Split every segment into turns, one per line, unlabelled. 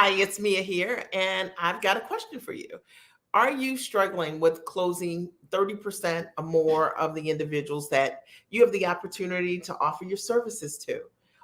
Hi, it's Mia here, and I've got a question for you. Are you struggling with closing 30% or more of the individuals that you have the opportunity to offer your services to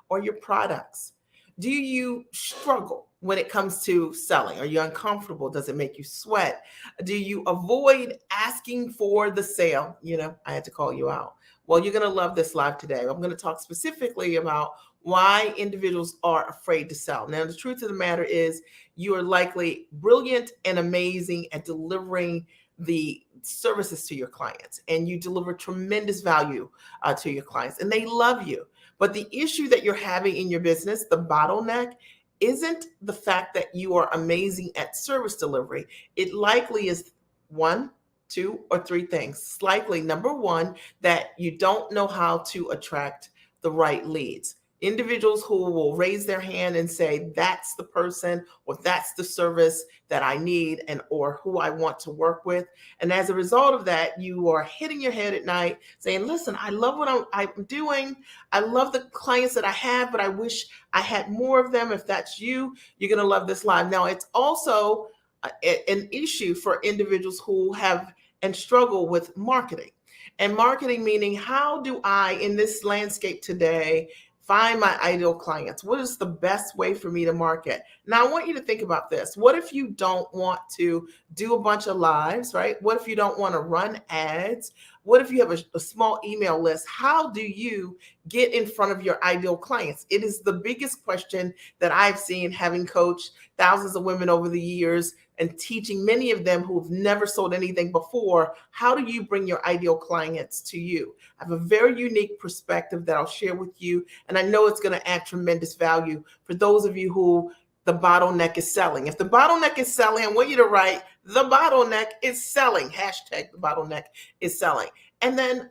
or your products? Do you struggle when it comes to selling? Are you uncomfortable? Does it make you sweat? Do you avoid asking for the sale? I had to call you out. Well, you're going to love this live today. I'm going to talk specifically about why individuals are afraid to sell. Now, the truth of the matter is, you are likely brilliant and amazing at delivering the services to your clients, and you deliver tremendous value to your clients, and they love you. But the issue that you're having in your business, the bottleneck, isn't the fact that you are amazing at service delivery. It likely is one, two, or three things. It's likely number one, that you don't know how to attract the right leads. Individuals who will raise their hand and say, that's the person or that's the service that I need and or who I want to work with. And as a result of that, you are hitting your head at night saying, listen, I love what I'm doing. I love the clients that I have, but I wish I had more of them. If that's you, you're going to love this live. Now, it's also an issue for individuals who have and struggle with marketing. And marketing meaning, how do I, in this landscape today, find my ideal clients? What is the best way for me to market? Now, I want you to think about this. What if you don't want to do a bunch of lives, right? What if you don't want to run ads? What if you have a small email list? How do you get in front of your ideal clients? It is the biggest question that I've seen, having coached thousands of women over the years and teaching many of them who've never sold anything before. How do you bring your ideal clients to you? I have a very unique perspective that I'll share with you, and I know it's going to add tremendous value for those of you who the bottleneck is selling. If the bottleneck is selling, I want you to write, the bottleneck is selling. Hashtag the bottleneck is selling. And then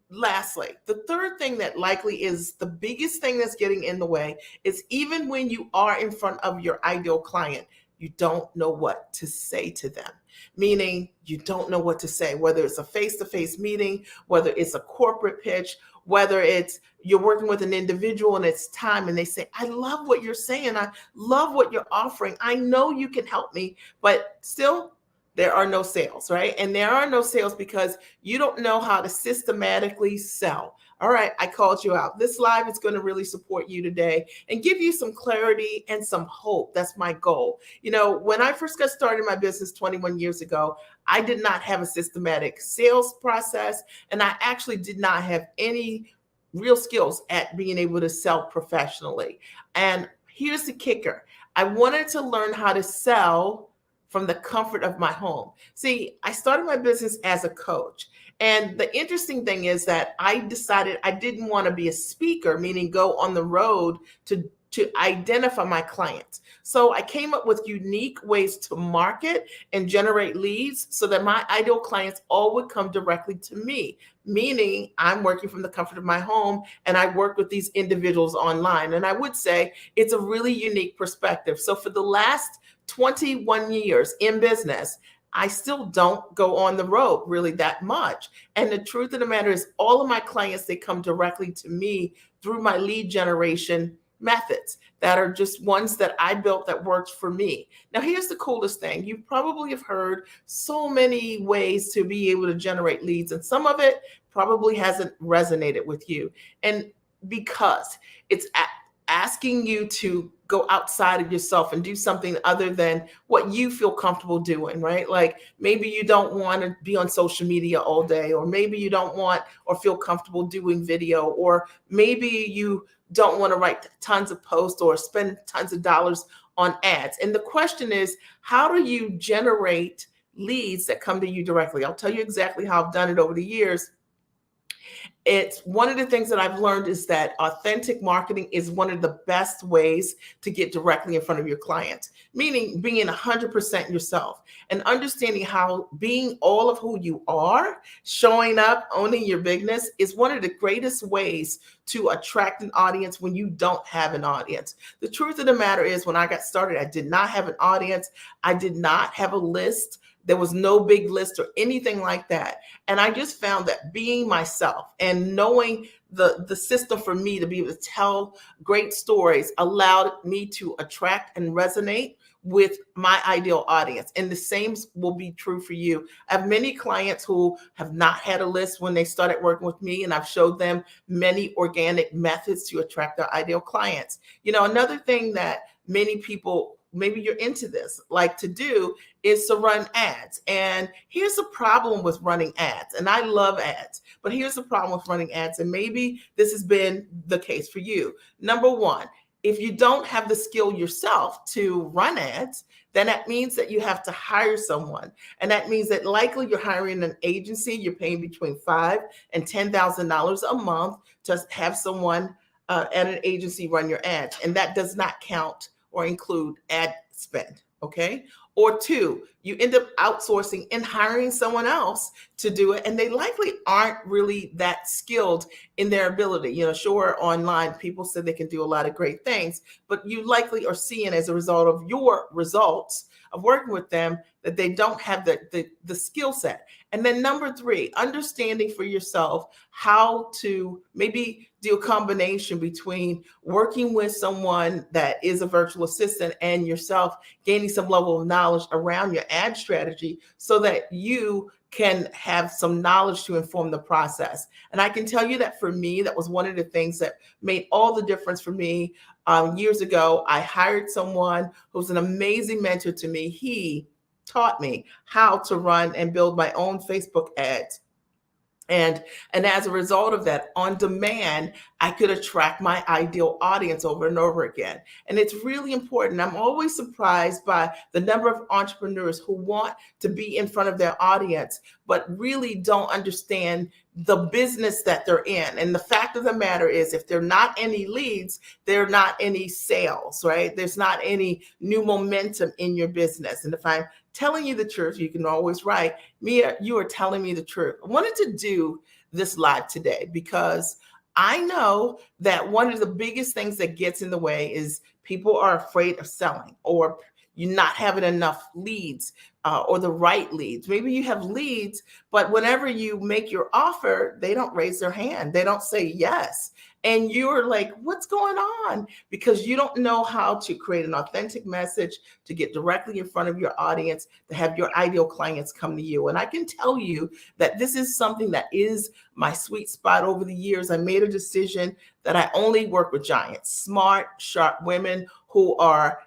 lastly, the third thing that likely is the biggest thing that's getting in the way is, even when you are in front of your ideal client, you don't know what to say to them. Meaning, you don't know what to say, whether it's a face-to-face meeting, whether it's a corporate pitch, whether it's you're working with an individual and it's time and they say, I love what you're saying. I love what you're offering. I know you can help me, but still there are no sales, right? And there are no sales because you don't know how to systematically sell. All right, I called you out. This live is going to really support you today and give you some clarity and some hope. That's my goal. When I first got started in my business 21 years ago, I did not have a systematic sales process, and I actually did not have any real skills at being able to sell professionally. And here's the kicker. I wanted to learn how to sell from the comfort of my home. See, I started my business as a coach. And the interesting thing is that I decided I didn't want to be a speaker, meaning go on the road to identify my clients. So I came up with unique ways to market and generate leads so that my ideal clients all would come directly to me, meaning I'm working from the comfort of my home and I work with these individuals online. And I would say it's a really unique perspective. So for the last 21 years in business, I still don't go on the road really that much. And the truth of the matter is, all of my clients, they come directly to me through my lead generation methods that are just ones that I built that works for me. Now, here's the coolest thing. You probably have heard so many ways to be able to generate leads, and some of it probably hasn't resonated with you. And because it's asking you to go outside of yourself and do something other than what you feel comfortable doing, right? Like maybe you don't want to be on social media all day, or maybe you don't want or feel comfortable doing video, or maybe you don't want to write tons of posts or spend tons of dollars on ads. And the question is, how do you generate leads that come to you directly? I'll tell you exactly how I've done it over the years. It's one of the things that I've learned is that authentic marketing is one of the best ways to get directly in front of your clients, meaning being 100% yourself and understanding how being all of who you are, showing up, owning your bigness is one of the greatest ways to attract an audience when you don't have an audience. The truth of the matter is, when I got started, I did not have an audience. I did not have a list. There was no big list or anything like that. And I just found that being myself and and knowing the system for me to be able to tell great stories allowed me to attract and resonate with my ideal audience. And the same will be true for you. I have many clients who have not had a list when they started working with me, and I've showed them many organic methods to attract their ideal clients. Another thing that many people, maybe you're into this, like to do is to run ads. And here's the problem with running ads. And I love ads, but here's the problem with running ads. And maybe this has been the case for you. Number one, if you don't have the skill yourself to run ads, then that means that you have to hire someone. And that means that likely you're hiring an agency, you're paying between $5,000 and $10,000 a month to have someone at an agency run your ads. And that does not count or include ad spend, okay? Or two, you end up outsourcing and hiring someone else to do it, and they likely aren't really that skilled in their ability. Sure, online people say they can do a lot of great things, but you likely are seeing as a result of your results of working with them that they don't have the skill set. And then number three, understanding for yourself how to maybe do a combination between working with someone that is a virtual assistant and yourself gaining some level of knowledge around your ad strategy so that you can have some knowledge to inform the process. And I can tell you that for me, that was one of the things that made all the difference for me. Years ago, I hired someone who's an amazing mentor to me. He taught me how to run and build my own Facebook ads. And as a result of that, on demand, I could attract my ideal audience over and over again. And it's really important. I'm always surprised by the number of entrepreneurs who want to be in front of their audience, but really don't understand the business that they're in. And the fact of the matter is, if there are not any leads, there are not any sales, right? There's not any new momentum in your business. And if I'm telling you the truth, you can always write, Mia, you are telling me the truth. I wanted to do this live today because I know that one of the biggest things that gets in the way is people are afraid of selling, or you're not having enough leads or the right leads. Maybe you have leads, but whenever you make your offer, they don't raise their hand. They don't say yes. And you're like, what's going on? Because you don't know how to create an authentic message to get directly in front of your audience, to have your ideal clients come to you. And I can tell you that this is something that is my sweet spot over the years. I made a decision that I only work with giants, smart, sharp women who are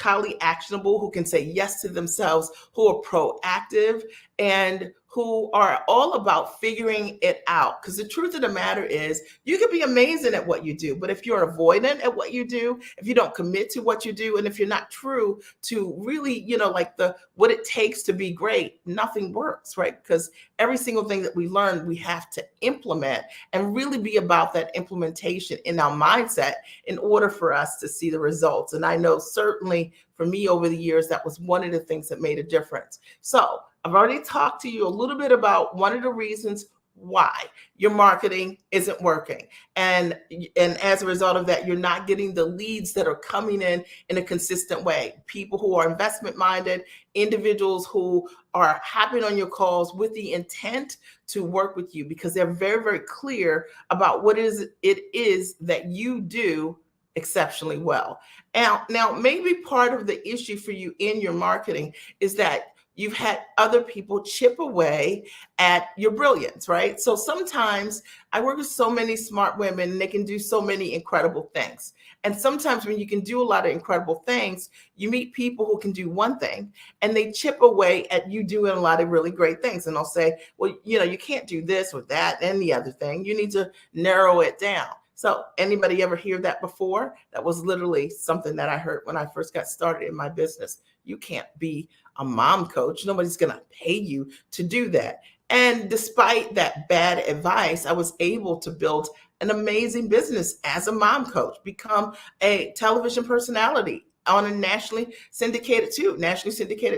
highly actionable, who can say yes to themselves, who are proactive, and who are all about figuring it out. Because the truth of the matter is, you can be amazing at what you do, but if you're avoidant at what you do, if you don't commit to what you do, and if you're not true to really, what it takes to be great, nothing works, right? Because every single thing that we learn, we have to implement and really be about that implementation in our mindset in order for us to see the results. And I know certainly for me over the years, that was one of the things that made a difference. So I've already talked to you a little bit about one of the reasons why your marketing isn't working. And as a result of that, you're not getting the leads that are coming in a consistent way. People who are investment minded, individuals who are hopping on your calls with the intent to work with you because they're very, very clear about what it is that you do exceptionally well. Now, maybe part of the issue for you in your marketing is that you've had other people chip away at your brilliance, right? So sometimes I work with so many smart women and they can do so many incredible things. And sometimes when you can do a lot of incredible things, you meet people who can do one thing and they chip away at you doing a lot of really great things. And they'll say, well, you can't do this or that and the other thing. You need to narrow it down. So anybody ever hear that before? That was literally something that I heard when I first got started in my business. You can't be a mom coach. Nobody's going to pay you to do that. And despite that bad advice, I was able to build an amazing business as a mom coach, become a television personality on a nationally syndicated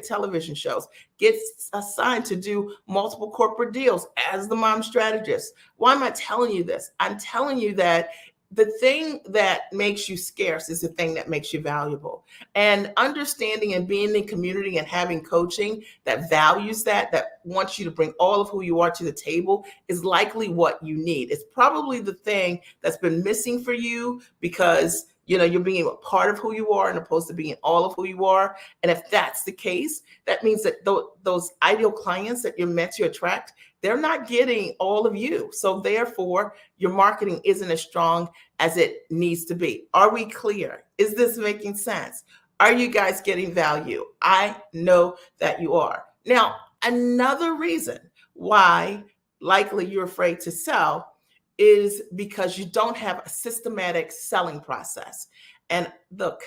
television shows, gets assigned to do multiple corporate deals as the mom strategist. Why am I telling you this? I'm telling you that the thing that makes you scarce is the thing that makes you valuable. And understanding and being in community and having coaching that values that wants you to bring all of who you are to the table is likely what you need. It's probably the thing that's been missing for you because you're being a part of who you are and opposed to being all of who you are. And if that's the case, that means that those ideal clients that you're meant to attract, they're not getting all of you. So therefore, your marketing isn't as strong as it needs to be. Are we clear? Is this making sense? Are you guys getting value? I know that you are. Now, another reason why likely you're afraid to sell is because you don't have a systematic selling process. And look,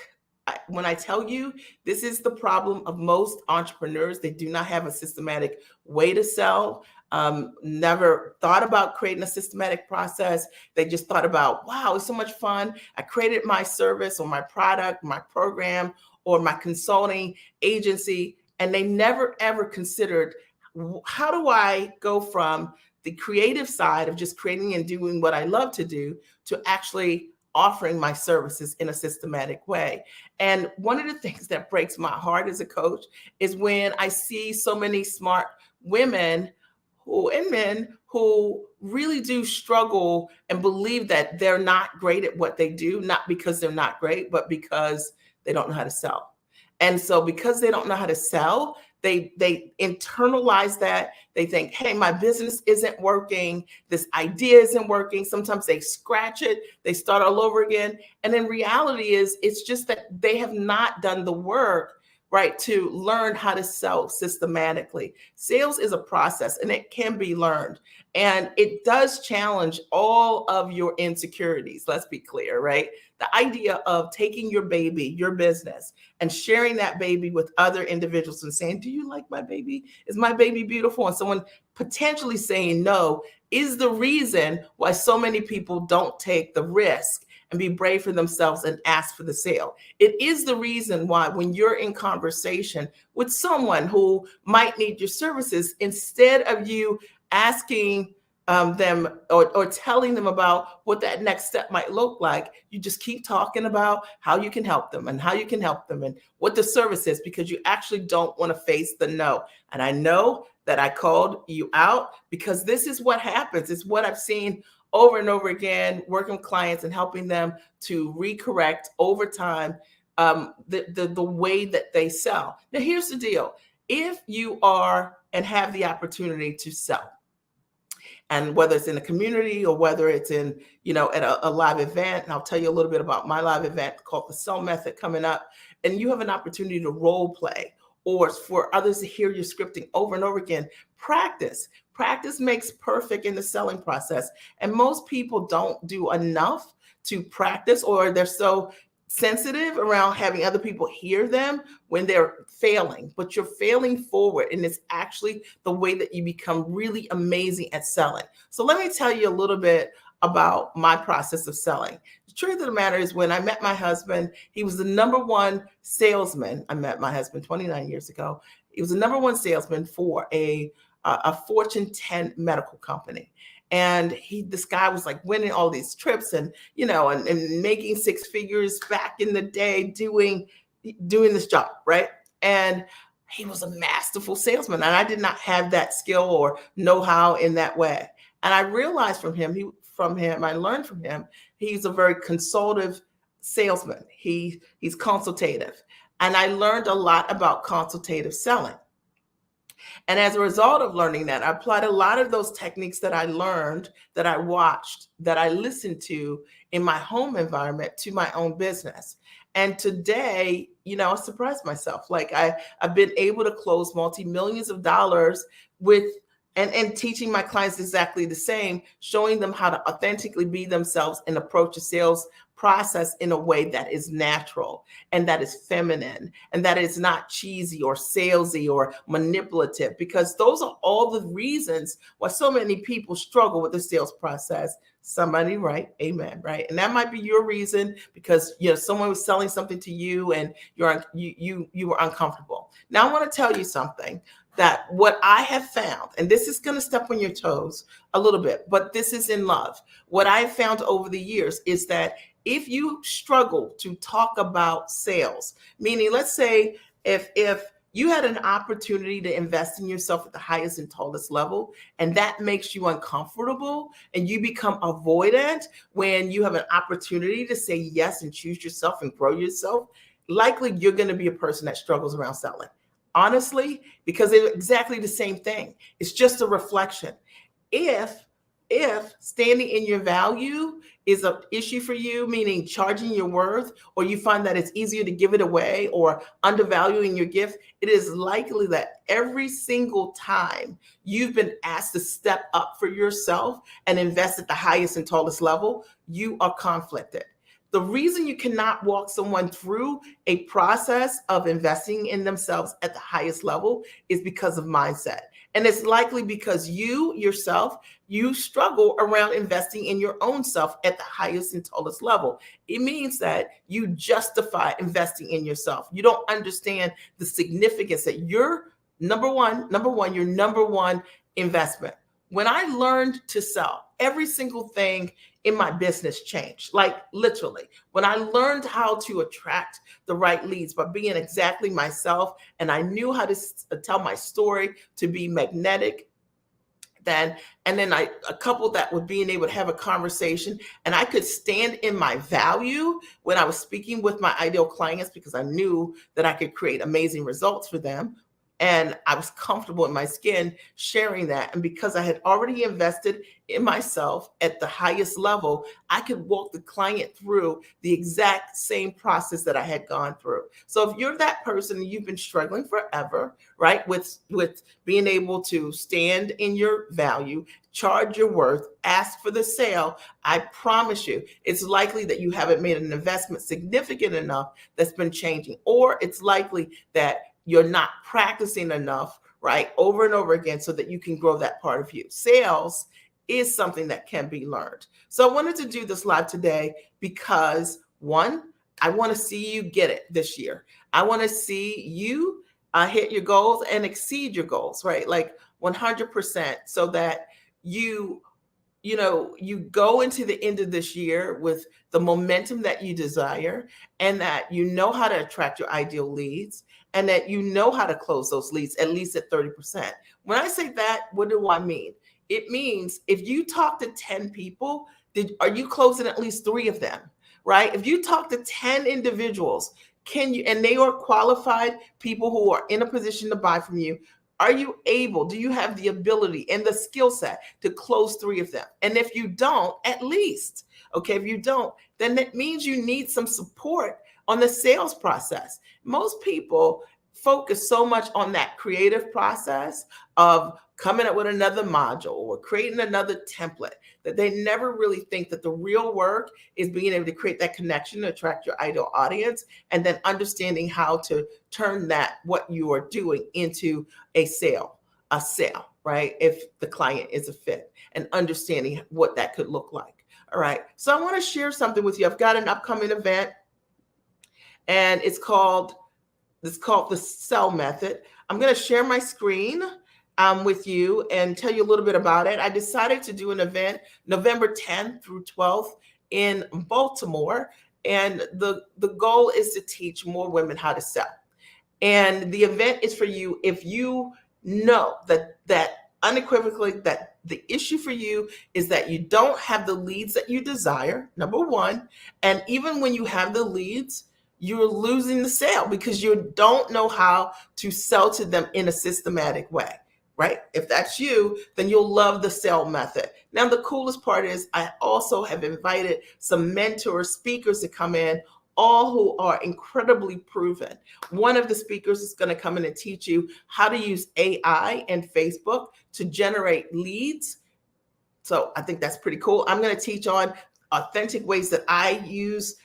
when I tell you, this is the problem of most entrepreneurs. They do not have a systematic way to sell. Never thought about creating a systematic process. They just thought about, wow, it's so much fun. I created my service or my product, my program, or my consulting agency. And they never, ever considered, how do I go from the creative side of just creating and doing what I love to do to actually offering my services in a systematic way. And one of the things that breaks my heart as a coach is when I see so many smart women and men who really do struggle and believe that they're not great at what they do, not because they're not great, but because they don't know how to sell. And so because they don't know how to sell, they internalize that. They think, hey, my business isn't working. This idea isn't working. Sometimes they scratch it. They start all over again. And then reality is it's just that they have not done the work, right, to learn how to sell systematically. Sales is a process and it can be learned. And it does challenge all of your insecurities. Let's be clear, right? The idea of taking your baby, your business, and sharing that baby with other individuals and saying, do you like my baby? Is my baby beautiful? And someone potentially saying no is the reason why so many people don't take the risk and be brave for themselves and ask for the sale. It is the reason why when you're in conversation with someone who might need your services, instead of you asking them or telling them about what that next step might look like, you just keep talking about how you can help them and how you can help them and what the service is, because you actually don't want to face the no. And I know that I called you out because this is what happens. It's what I've seen over and over again, working with clients and helping them to recorrect over time the way that they sell. Now, here's the deal. If you are and have the opportunity to sell, and whether it's in a community or whether it's in, at a live event, and I'll tell you a little bit about my live event called the Sell Method coming up, and you have an opportunity to role play or for others to hear your scripting over and over again, practice. Practice makes perfect in the selling process. And most people don't do enough to practice, or they're so sensitive around having other people hear them when they're failing, but you're failing forward. And it's actually the way that you become really amazing at selling. So let me tell you a little bit about my process of selling. The truth of the matter is, when I met my husband, he was the number one salesman. I met my husband 29 years ago. He was the number one salesman for a Fortune 10 medical company. And this guy was like winning all these trips and making six figures back in the day doing this job, right? And he was a masterful salesman, and I did not have that skill or know-how in that way. And I realized I learned from him, he's a very consultative salesman. He's consultative, and I learned a lot about consultative selling. And as a result of learning that, I applied a lot of those techniques that I learned, that I watched, that I listened to in my home environment to my own business. And today, I surprised myself. Like I've been able to close multi-millions of dollars with and teaching my clients exactly the same, showing them how to authentically be themselves and approach a sales process in a way that is natural and that is feminine and that is not cheesy or salesy or manipulative, because those are all the reasons why so many people struggle with the sales process. Somebody write amen, right? And that might be your reason, because someone was selling something to you and you were uncomfortable. Now I want to tell you something. that what I have found, and this is going to step on your toes a little bit, but this is in love. What I've found over the years is that if you struggle to talk about sales, meaning let's say if you had an opportunity to invest in yourself at the highest and tallest level, and that makes you uncomfortable and you become avoidant when you have an opportunity to say yes and choose yourself and grow yourself, likely you're going to be a person that struggles around selling. Honestly, because it's exactly the same thing. It's just a reflection. If if standing in your value is an issue for you, meaning charging your worth, or you find that it's easier to give it away or undervaluing your gift, it is likely that every single time you've been asked to step up for yourself and invest at the highest and tallest level, you are conflicted. The reason you cannot walk someone through a process of investing in themselves at the highest level is because of mindset. And it's likely because you yourself, you struggle around investing in your own self at the highest and tallest level. It means that you justify investing in yourself. You don't understand the significance that you're your number one investment. When I learned to sell, every single thing in my business changed. Like literally, when I learned how to attract the right leads by being exactly myself, and I knew how to tell my story to be magnetic, then I coupled that with being able to have a conversation, and I could stand in my value when I was speaking with my ideal clients because I knew that I could create amazing results for them. And I was comfortable in my skin sharing that. And because I had already invested in myself at the highest level, I could walk the client through the exact same process that I had gone through. So if you're that person and you've been struggling forever, right, with being able to stand in your value, charge your worth, ask for the sale, I promise you, it's likely that you haven't made an investment significant enough that's been changing, or it's likely that you're not practicing enough, right, over and over again so that you can grow that part of you. Sales is something that can be learned. So I wanted to do this live today because one, I want to see you get it this year. I want to see you hit your goals and exceed your goals, right? Like 100%, so that you you go into the end of this year with the momentum that you desire, and that you know how to attract your ideal leads, and that you know how to close those leads at least at 30%. When I say that, what do I mean? It means if you talk to 10 people, are you closing at least 3 of them, right? If you talk to 10 individuals, can you, and they are qualified people who are in a position to buy from you, are you able, do you have the ability and the skill set to close 3 of them? And if you don't, at least, okay, if you don't, then that means you need some support on the sales process. Most people focus so much on that creative process of coming up with another module or creating another template that they never really think that the real work is being able to create that connection to attract your ideal audience, and then understanding how to turn that, what you are doing, into a sale, right? If the client is a fit, and understanding what that could look like. All right. So I want to share something with you. I've got an upcoming event, and it's called the Sell Method. I'm going to share my screen with you and tell you a little bit about it. I decided to do an event November 10th through 12th in Baltimore, and the goal is to teach more women how to sell. And the event is for you if you know that unequivocally that the issue for you is that you don't have the leads that you desire, number one. And even when you have the leads, you're losing the sale because you don't know how to sell to them in a systematic way, right? If that's you, then you'll love the sell method. Now, the coolest part is I also have invited some mentor speakers to come in, all who are incredibly proven. One of the speakers is going to come in and teach you how to use AI and Facebook to generate leads. So I think that's pretty cool. I'm going to teach on authentic ways that I've used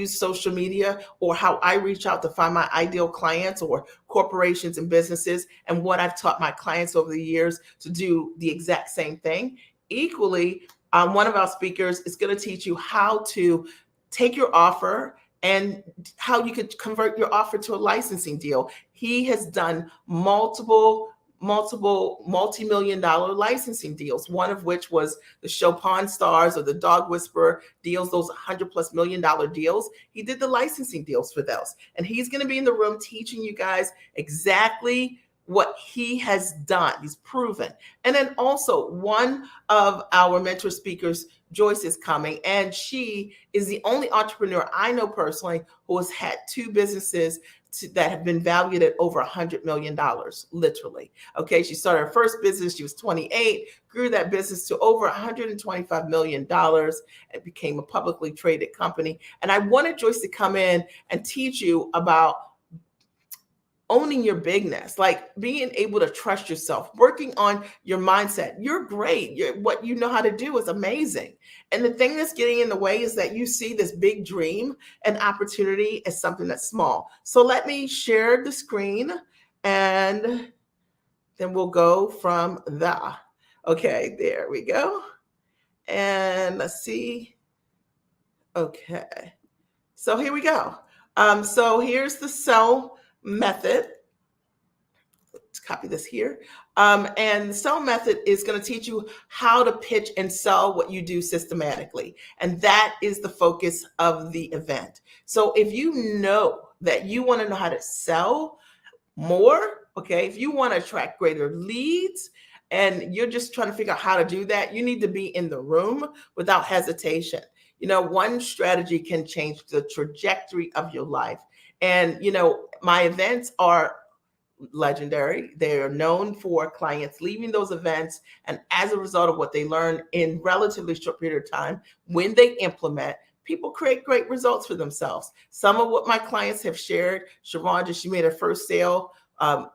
social media, or how I reach out to find my ideal clients or corporations and businesses, and what I've taught my clients over the years to do the exact same thing. Equally, one of our speakers is going to teach you how to take your offer and how you could convert your offer to a licensing deal. He has done multiple multiple multi-million dollar licensing deals, one of which was the show Pawn Stars or the Dog Whisperer deals, those $100+ million deals. He did the licensing deals for those. And he's going to be in the room teaching you guys exactly what he has done. He's proven. And then also one of our mentor speakers, Joyce, is coming, and she is the only entrepreneur I know personally who has had two businesses that have been valued at over $100 million, literally. Okay, she started her first business, she was 28, grew that business to over $125 million and became a publicly traded company. And I wanted Joyce to come in and teach you about owning your bigness, like being able to trust yourself, working on your mindset. You're great. What you know how to do is amazing. And the thing that's getting in the way is that you see this big dream and opportunity as something that's small. So let me share the screen and then we'll go from the. Okay, there we go. And let's see. Okay. So here we go. So here's the sell method. Let's copy this here. And the sell method is going to teach you how to pitch and sell what you do systematically. And that is the focus of the event. So if you know that you want to know how to sell more, okay, if you want to attract greater leads and you're just trying to figure out how to do that, you need to be in the room without hesitation. You know, one strategy can change the trajectory of your life. And, you know, my events are legendary. They are known for clients leaving those events, and as a result of what they learn in relatively short period of time, when they implement, people create great results for themselves. Some of what my clients have shared, Sharonda, she made her first sale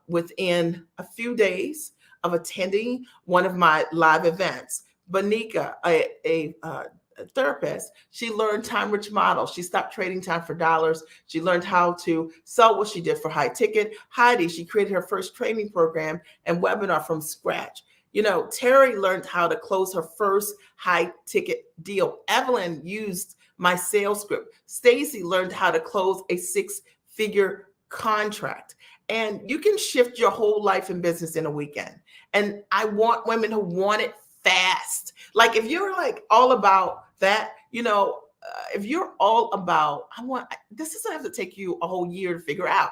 within a few days of attending one of my live events. Banika, a therapist, she learned time rich model. She stopped trading time for dollars. She learned how to sell what she did for high ticket. Heidi, she created her first training program and webinar from scratch. You know, Terry learned how to close her first high ticket deal. Evelyn used my sales script. Stacy learned how to close a 6-figure contract. And you can shift your whole life and business in a weekend. And I want women who want it fast. Like if you're like all about that, you know, if you're all about, this doesn't have to take you a whole year to figure out,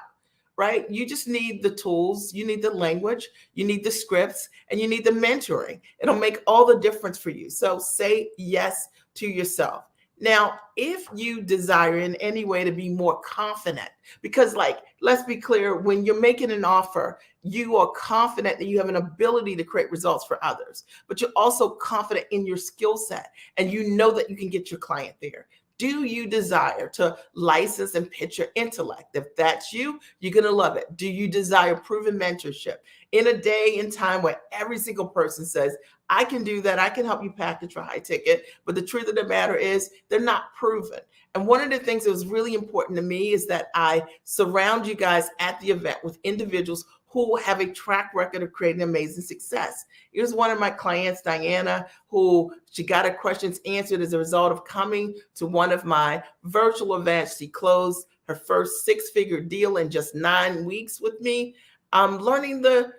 right? You just need the tools, you need the language, you need the scripts, and you need the mentoring. It'll make all the difference for you. So say yes to yourself. Now, if you desire in any way to be more confident, because like, let's be clear, when you're making an offer, you are confident that you have an ability to create results for others, but you're also confident in your skill set and you know that you can get your client there. Do you desire to license and pitch your intellect? If that's you, you're going to love it. Do you desire proven mentorship? In a day and time where every single person says, I can do that, I can help you package for high ticket, but the truth of the matter is they're not proven. And one of the things that was really important to me is that I surround you guys at the event with individuals who have a track record of creating amazing success. Here's one of my clients, Diana, who she got her questions answered as a result of coming to one of my virtual events. She closed her first 6-figure deal in just 9 weeks with me. Learning the,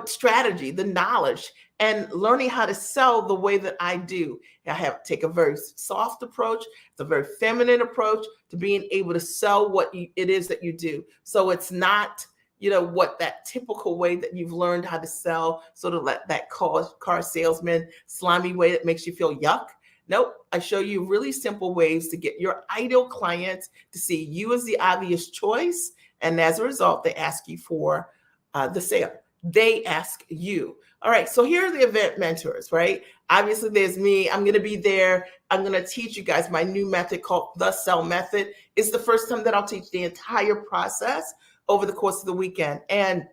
strategy, the knowledge, and learning how to sell the way that I do. I have take a very soft approach. It's a very feminine approach to being able to sell what it is that you do. So it's not, what that typical way that you've learned how to sell, sort of like that car salesman, slimy way that makes you feel yuck. Nope. I show you really simple ways to get your ideal clients to see you as the obvious choice. And as a result, they ask you for the sale. They ask you. All right, so here are the event mentors, right? Obviously, there's me. I'm going to be there. I'm going to teach you guys my new method called the Sell Method. It's the first time that I'll teach the entire process over the course of the weekend. And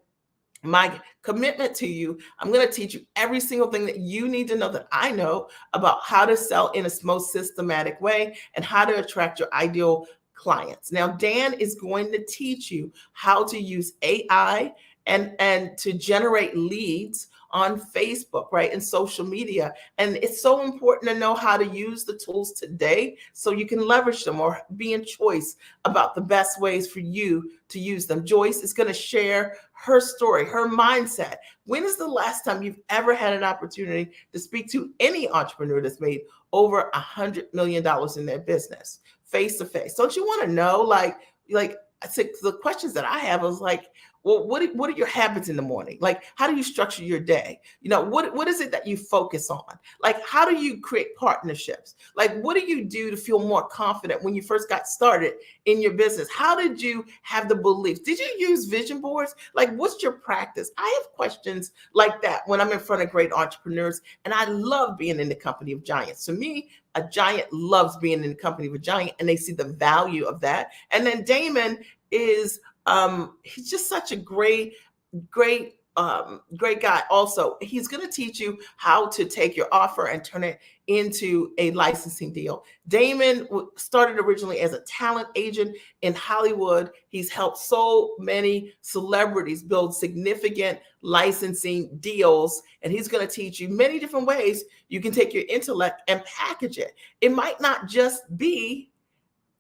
my commitment to you, I'm going to teach you every single thing that you need to know that I know about how to sell in a most systematic way and how to attract your ideal clients. Now, Dan is going to teach you how to use AI and to generate leads on Facebook, right? And social media. And it's so important to know how to use the tools today so you can leverage them or be in choice about the best ways for you to use them. Joyce is going to share her story, her mindset. When is the last time you've ever had an opportunity to speak to any entrepreneur that's made over $100 million in their business face to face? Don't you want to know? Like I said, the questions that I have is like, well, what are your habits in the morning? Like, how do you structure your day? What is it that you focus on? Like, how do you create partnerships? Like, what do you do to feel more confident when you first got started in your business? How did you have the beliefs? Did you use vision boards? Like, what's your practice? I have questions like that when I'm in front of great entrepreneurs, and I love being in the company of giants. To me, a giant loves being in the company of a giant, and they see the value of that. And then Damon is he's just such a great guy. Also, he's going to teach you how to take your offer and turn it into a licensing deal. Damon started originally as a talent agent in Hollywood. He's helped so many celebrities build significant licensing deals, and he's going to teach you many different ways you can take your intellect and package it. It might not just be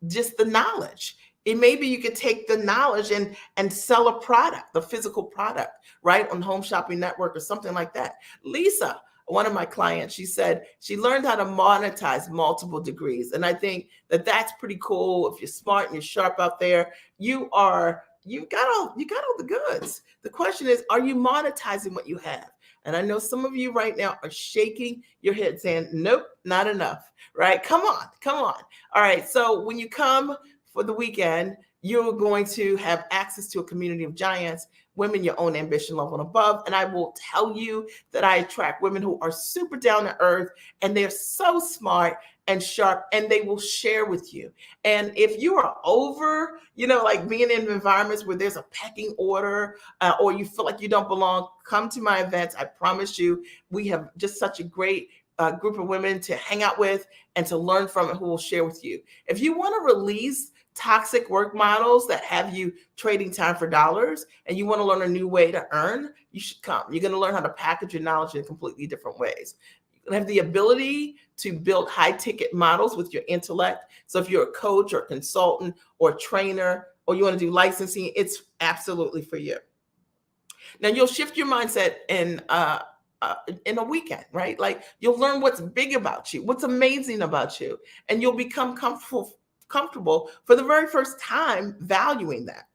just the knowledge. It maybe you could take the knowledge and sell a product, the physical product, right, on Home Shopping Network or something like that. Lisa, one of my clients, she said she learned how to monetize multiple degrees. And I think that that's pretty cool. If you're smart and you're sharp out there, you got all the goods. The question is, are you monetizing what you have? And I know some of you right now are shaking your head saying, nope, not enough, right? Come on. All right. So when you come for the weekend, you're going to have access to a community of giants, women your own ambition level and above. And I will tell you that I attract women who are super down to earth, and they're so smart and sharp, and they will share with you. And if you are over, like being in environments where there's a pecking order, or you feel like you don't belong, come to my events. I promise you, we have just such a great group of women to hang out with and to learn from, and who will share with you. If you want to release toxic work models that have you trading time for dollars, and you want to learn a new way to earn, you should come. You're going to learn how to package your knowledge in completely different ways. You're going to have the ability to build high ticket models with your intellect. So if you're a coach or consultant or trainer, or you want to do licensing, it's absolutely for you. Now you'll shift your mindset in a weekend, right? Like, you'll learn what's big about you, what's amazing about you, and you'll become comfortable for the very first time valuing that.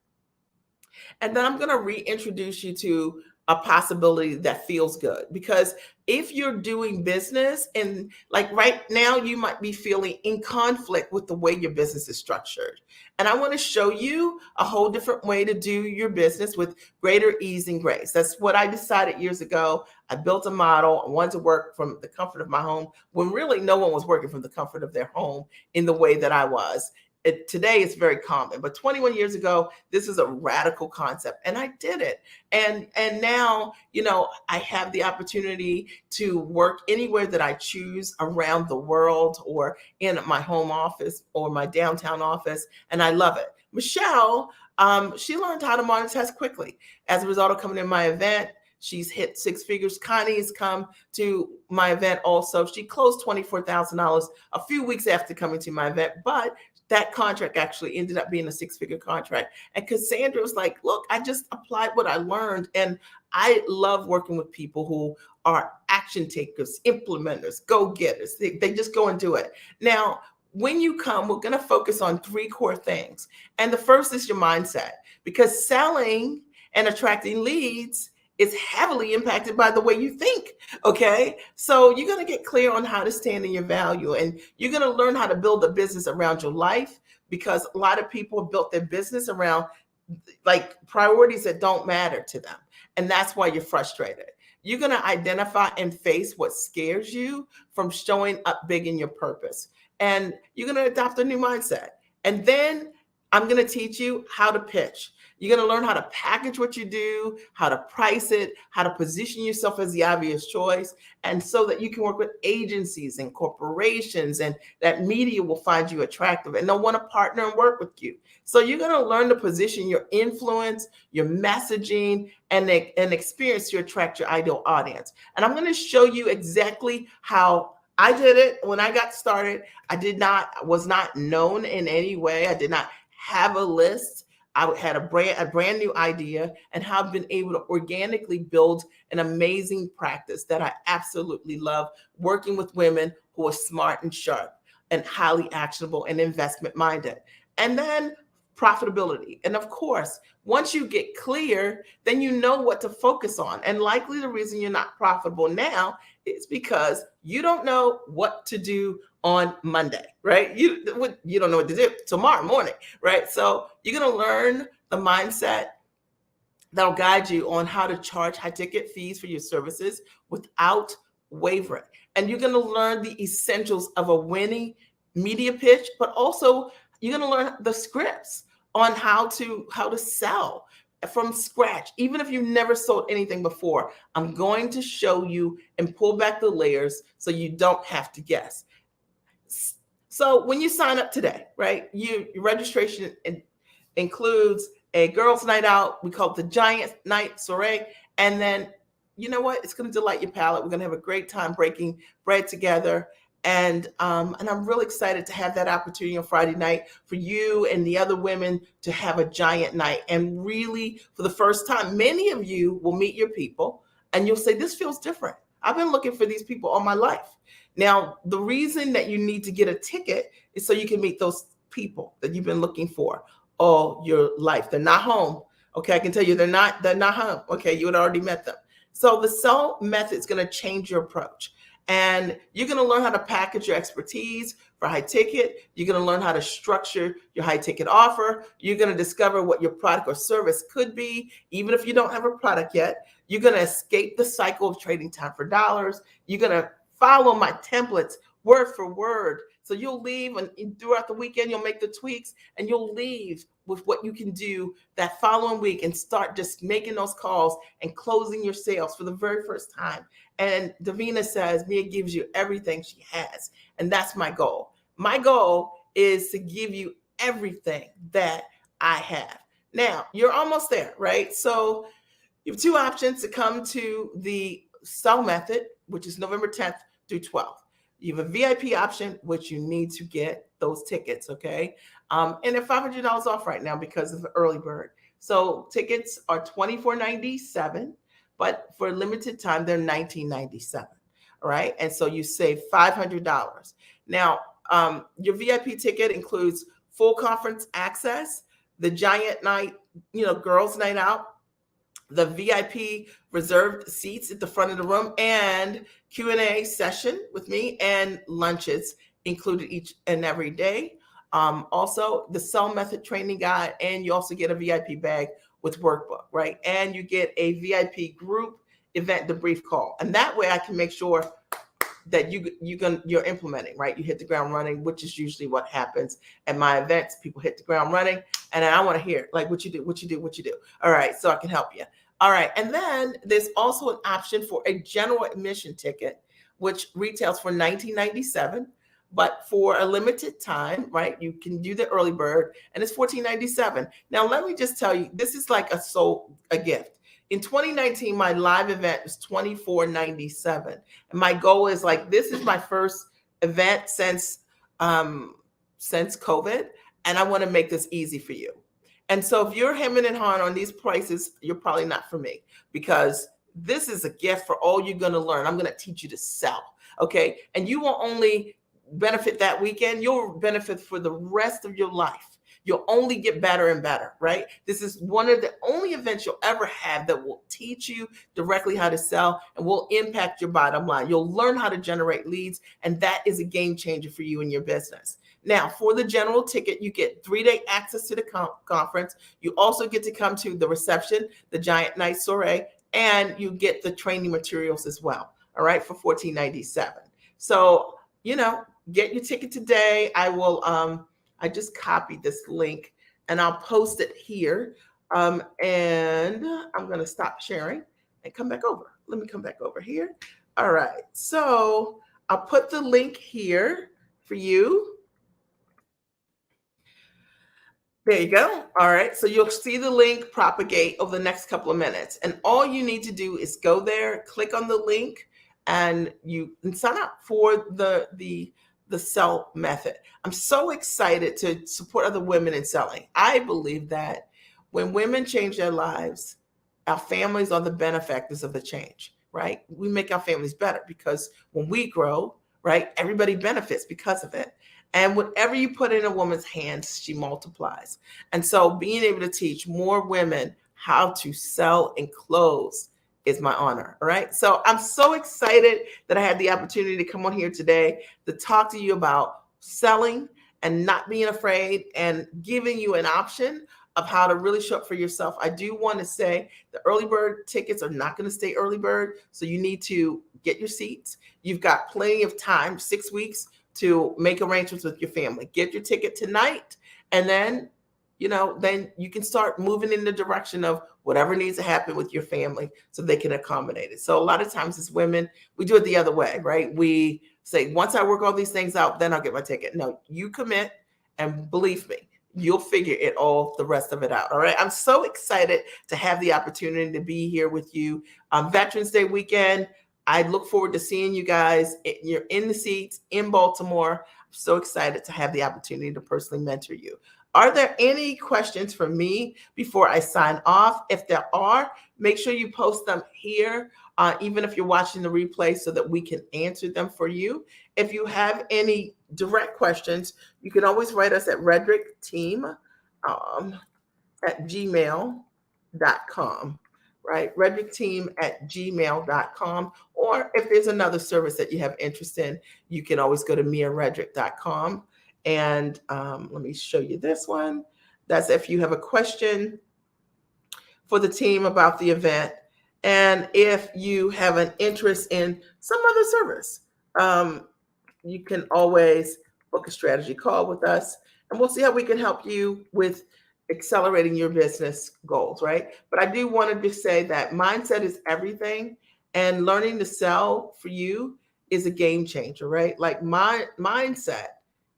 And then I'm going to reintroduce you to a possibility that feels good, because if you're doing business and like right now, you might be feeling in conflict with the way your business is structured. And I want to show you a whole different way to do your business with greater ease and grace. That's what I decided years ago. I built a model. I wanted to work from the comfort of my home when really no one was working from the comfort of their home in the way that I was. Today it's very common, but 21 years ago, this is a radical concept, and I did it. And now, I have the opportunity to work anywhere that I choose around the world, or in my home office or my downtown office, and I love it. Michelle, she learned how to monetize quickly as a result of coming to my event. She's hit six figures. Connie's come to my event also. She closed $24,000 a few weeks after coming to my event, but that contract actually ended up being a six-figure contract. And Cassandra was like, look, I just applied what I learned. And I love working with people who are action takers, implementers, go-getters. They just go and do it. Now, when you come, we're going to focus on three core things. And the first is your mindset, because selling and attracting leads is heavily impacted by the way you think. Okay. So you're going to get clear on how to stand in your value, and you're going to learn how to build a business around your life, because a lot of people have built their business around like priorities that don't matter to them. And that's why you're frustrated. You're going to identify and face what scares you from showing up big in your purpose. And you're going to adopt a new mindset. And then I'm going to teach you how to pitch. You're going to learn how to package what you do, how to price it, how to position yourself as the obvious choice, and so that you can work with agencies and corporations, and that media will find you attractive and they'll want to partner and work with you. So you're going to learn to position your influence, your messaging, and experience to attract your ideal audience. And I'm going to show you exactly how I did it when I got started. Was not known in any way. I did not have a list. I had a brand new idea, and have been able to organically build an amazing practice that I absolutely love, working with women who are smart and sharp and highly actionable and investment minded. And then profitability. And of course, once you get clear, then you know what to focus on. And likely the reason you're not profitable now is because you don't know what to do on Monday, right? You don't know what to do tomorrow morning, right? So you're going to learn the mindset that'll guide you on how to charge high ticket fees for your services without wavering. And you're going to learn the essentials of a winning media pitch, but also you're going to learn the scripts on how to sell from scratch. Even if you've never sold anything before, I'm going to show you and pull back the layers so you don't have to guess. So when you sign up today, right, your registration includes a girls' night out. We call it the Giant Night Soiree. And then, you know what? It's going to delight your palate. We're going to have a great time breaking bread together. And I'm really excited to have that opportunity on Friday night for you and the other women to have a giant night. And really, for the first time, many of you will meet your people and you'll say, this feels different. I've been looking for these people all my life. Now, the reason that you need to get a ticket is so you can meet those people that you've been looking for all your life. They're not home. Okay, I can tell you they're not home. Okay, you had already met them. So the sell method is going to change your approach. And you're going to learn how to package your expertise for high ticket. You're going to learn how to structure your high ticket offer. You're going to discover what your product or service could be, even if you don't have a product yet. You're going to escape the cycle of trading time for dollars. You're going to follow my templates word for word. So you'll leave, and throughout the weekend, you'll make the tweaks, and you'll leave with what you can do that following week and start just making those calls and closing your sales for the very first time. And Davina says, Mia gives you everything she has. And that's my goal. My goal is to give you everything that I have. Now, you're almost there, right? So you have two options to come to the sell method, which is November 10th through 12th. You have a VIP option, which you need to get those tickets, okay? And they're $500 off right now because of the early bird. So tickets are $24.97, but for a limited time, they're $19.97, all right? And so you save $500. Now, your VIP ticket includes full conference access, the giant night, girls' night out, the VIP reserved seats at the front of the room, and Q&A session with me, and lunches included each and every day. Also, the sell method training guide, and you also get a VIP bag with workbook, right? And you get a VIP group event debrief call. And that way I can make sure that you're implementing, right? You hit the ground running, which is usually what happens at my events. People hit the ground running, and I want to hear like what you do. All right, so I can help you. All right, and then there's also an option for a general admission ticket, which retails for $19.97, but for a limited time, right? You can do the early bird, and it's $14.97. Now, let me just tell you, this is like a gift. In 2019, my live event was $24.97. And my goal is this is my first event since COVID. And I want to make this easy for you. And so if you're hemming and hawing on these prices, you're probably not for me, because this is a gift for all you're going to learn. I'm going to teach you to sell. Okay. And you won't only benefit that weekend, you'll benefit for the rest of your life. You'll only get better and better, right? This is one of the only events you'll ever have that will teach you directly how to sell and will impact your bottom line. You'll learn how to generate leads, and that is a game changer for you and your business. Now, for the general ticket, you get 3-day access to the conference. You also get to come to the reception, the Giant Night Soiree, and you get the training materials as well, all right, for $14.97. So, get your ticket today. I just copied this link and I'll post it here. And I'm going to stop sharing and come back over. Let me come back over here. All right. So I'll put the link here for you. There you go. All right. So you'll see the link propagate over the next couple of minutes. And all you need to do is go there, click on the link, and you can sign up for the sell method. I'm so excited to support other women in selling. I believe that when women change their lives, our families are the benefactors of the change, right? We make our families better because when we grow, right, everybody benefits because of it. And whatever you put in a woman's hands, she multiplies. And so being able to teach more women how to sell and close is my honor. All right. So I'm so excited that I had the opportunity to come on here today to talk to you about selling and not being afraid and giving you an option of how to really show up for yourself. I do want to say the early bird tickets are not going to stay early bird. So you need to get your seats. You've got plenty of time, 6 weeks, to make arrangements with your family. Get your ticket tonight, and then, then you can start moving in the direction of whatever needs to happen with your family so they can accommodate it. So a lot of times as women, we do it the other way, right? We say, once I work all these things out, then I'll get my ticket. No, you commit, and believe me, you'll figure it all, the rest of it out. All right. I'm so excited to have the opportunity to be here with you on Veterans Day weekend. I look forward to seeing you guys. You're in the seats in Baltimore. I'm so excited to have the opportunity to personally mentor you. Are there any questions for me before I sign off? If there are, make sure you post them here, even if you're watching the replay, so that we can answer them for you. If you have any direct questions, you can always write us at redrickteam at gmail.com. Right? redrickteam@gmail.com. Or if there's another service that you have interest in, you can always go to miaredrick.com. And let me show you this one. That's if you have a question for the team about the event. And if you have an interest in some other service, you can always book a strategy call with us, and we'll see how we can help you with accelerating your business goals, right? But I do want to say that mindset is everything, and learning to sell for you is a game changer, right? Like my mindset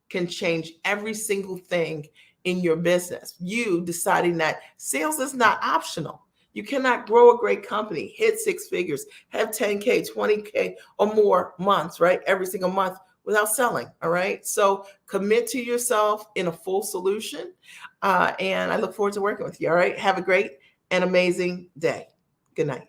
can change every single thing in your business. You deciding that sales is not optional. You cannot grow a great company, hit 6 figures, have 10K, 20K or more months, right? Every single month without selling. All right. So commit to yourself in a full solution. And I look forward to working with you. All right. Have a great and amazing day. Good night.